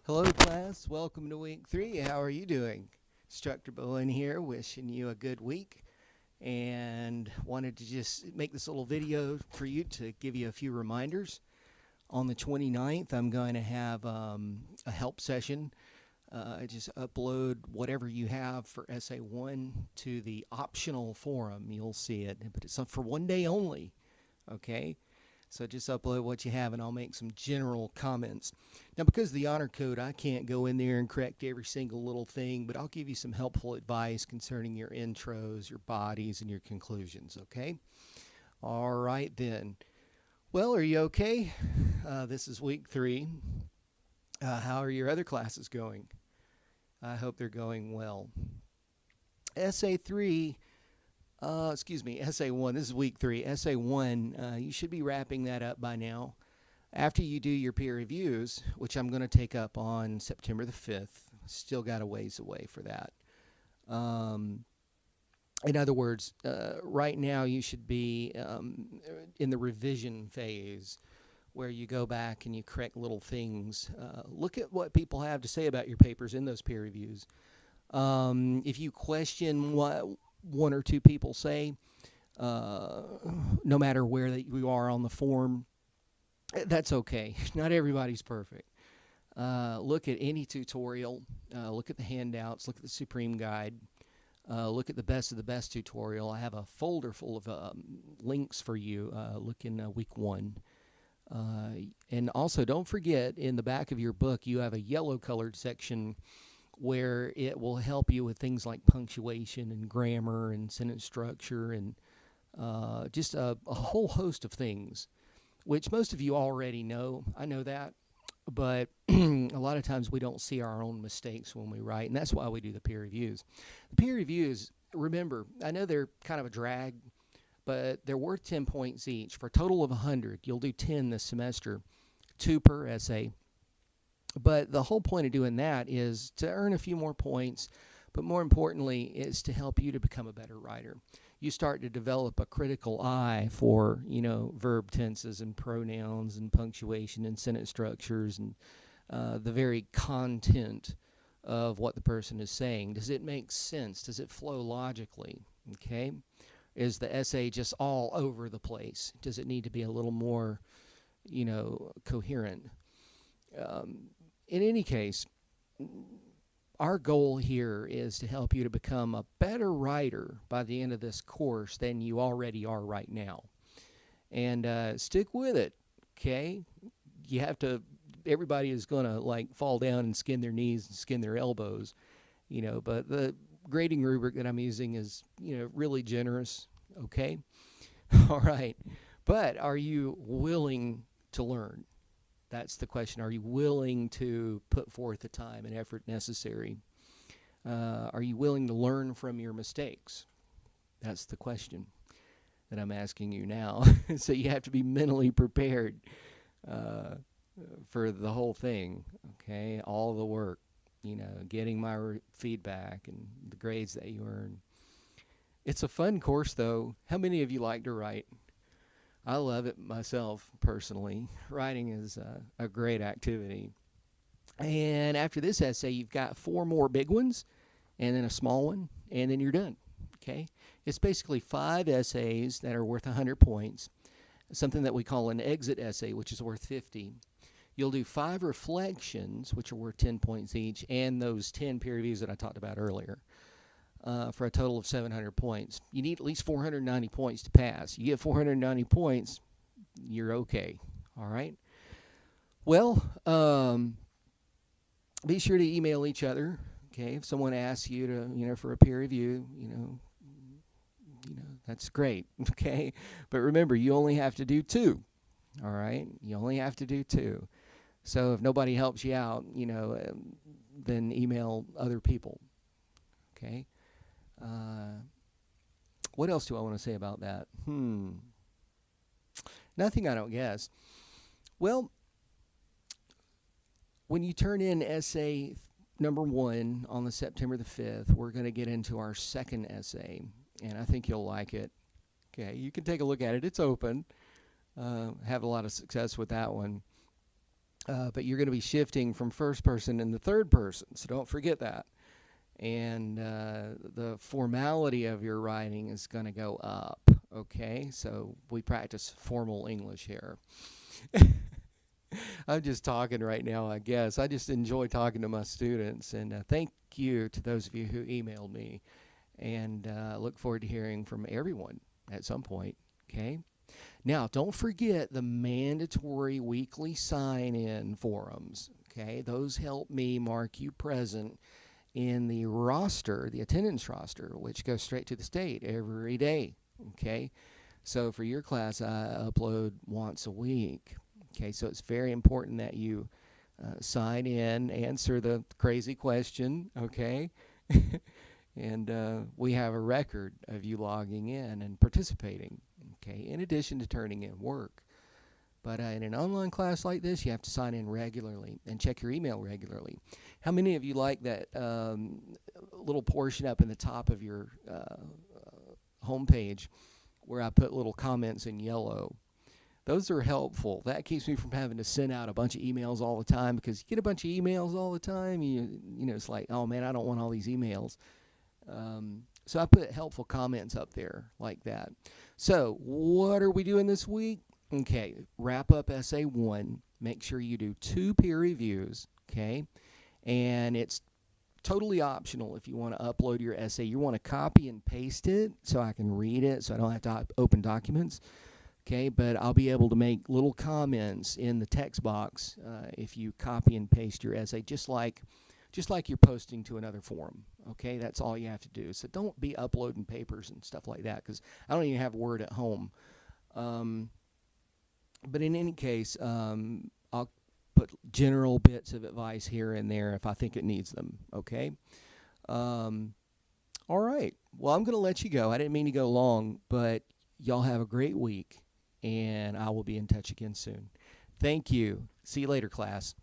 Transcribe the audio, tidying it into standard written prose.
Hello, class. Welcome to week 3. How are you doing? Instructor Bowen here, wishing you a good week, and wanted to just make this little video for you to give you a few reminders. On the 29th, I'm going to have a help session. Just upload whatever you have for Essay 1 to the optional forum. You'll see it, but it's for one day only, okay? So just upload what you have, and I'll make some general comments. Now, because of the honor code, I can't go in there and correct every single little thing, but I'll give you some helpful advice concerning your intros, your bodies, and your conclusions, okay? All right, then. Well, are you okay? This is week 3. How are your other classes going? I hope they're going well. Essay 3... Essay 1, this is week 3. Essay 1, you should be wrapping that up by now. After you do your peer reviews, which I'm going to take up on September the 5th, still got a ways away for that. In other words, right now you should be in the revision phase where you go back and you correct little things. Look at what people have to say about your papers in those peer reviews. If you question what one or two people say, no matter where you are on the form, that's okay. Not everybody's perfect. Look at any tutorial, look at the handouts, look at the Supreme Guide, look at the best of the best tutorial. I have a folder full of links for you. Look in week 1. And also, don't forget, in the back of your book, you have a yellow colored section where it will help you with things like punctuation and grammar and sentence structure and just a whole host of things, which most of you already know. I know that, but a lot of times we don't see our own mistakes when we write, and that's why we do the peer reviews. The peer reviews, remember, I know they're kind of a drag, but they're worth 10 points each. For a total of 100, you'll do 10 this semester, 2 per essay. But the whole point of doing that is to earn a few more points, but more importantly is to help you to become a better writer. You start to develop a critical eye for, verb tenses and pronouns and punctuation and sentence structures and the very content of what the person is saying. Does it make sense? Does it flow logically? Okay? Is the essay just all over the place? Does it need to be a little more, coherent? In any case, our goal here is to help you to become a better writer by the end of this course than you already are right now. And stick with it, okay? You have to, everybody is going to fall down and skin their knees and skin their elbows, but the grading rubric that I'm using is, really generous, okay? All right. But are you willing to learn? That's the question. Are you willing to put forth the time and effort necessary? Are you willing to learn from your mistakes? That's the question that I'm asking you now. So you have to be mentally prepared for the whole thing, okay? All the work, getting my feedback and the grades that you earn. It's a fun course, though. How many of you like to write? I love it myself, personally. Writing is a great activity. And after this essay, you've got 4 more big ones, and then a small one, and then you're done, okay? It's basically 5 essays that are worth 100 points, something that we call an exit essay, which is worth 50. You'll do 5 reflections, which are worth 10 points each, and those 10 peer reviews that I talked about earlier. For a total of 700 points. You need at least 490 points to pass. You get 490 points, you're okay. All right? Well, be sure to email each other. Okay? If someone asks you to, for a peer review, that's great. Okay? But remember, you only have to do 2. All right? You only have to do 2. So if nobody helps you out, then email other people. Okay? What else do I want to say about that? Nothing, I don't guess. Well, when you turn in essay number 1 on the September the 5th, we're going to get into our second essay, and I think you'll like it. Okay, you can take a look at it. It's open. Have a lot of success with that one. but you're going to be shifting from first person into third person, so don't forget that. And the formality of your writing is going to go up. Okay, so we practice formal English here. I'm just talking right now, I guess. I just enjoy talking to my students, and thank you to those of you who emailed me, and look forward to hearing from everyone at some point. Okay. Now, don't forget the mandatory weekly sign-in forums. Okay, those help me mark you present in the roster, the attendance roster, which goes straight to the state every day. Okay, so for your class, I upload once a week. Okay, so it's very important that you sign in, answer the crazy question. Okay, and we have a record of you logging in and participating. Okay, in addition to turning in work. But in an online class like this, you have to sign in regularly and check your email regularly. How many of you like that little portion up in the top of your homepage where I put little comments in yellow? Those are helpful. That keeps me from having to send out a bunch of emails all the time, because you get a bunch of emails all the time. You know, it's like, oh man, I don't want all these emails. So I put helpful comments up there like that. So what are we doing this week? Okay, wrap up Essay 1. Make sure you do 2 peer reviews, okay? And it's totally optional if you want to upload your essay. You want to copy and paste it so I can read it, so I don't have to open documents, okay? But I'll be able to make little comments in the text box if you copy and paste your essay, just like you're posting to another forum. Okay, that's all you have to do. So don't be uploading papers and stuff like that, because I don't even have Word at home. But in any case, I'll put general bits of advice here and there if I think it needs them. Okay. All right. Well, I'm going to let you go. I didn't mean to go long, but y'all have a great week, and I will be in touch again soon. Thank you. See you later, class.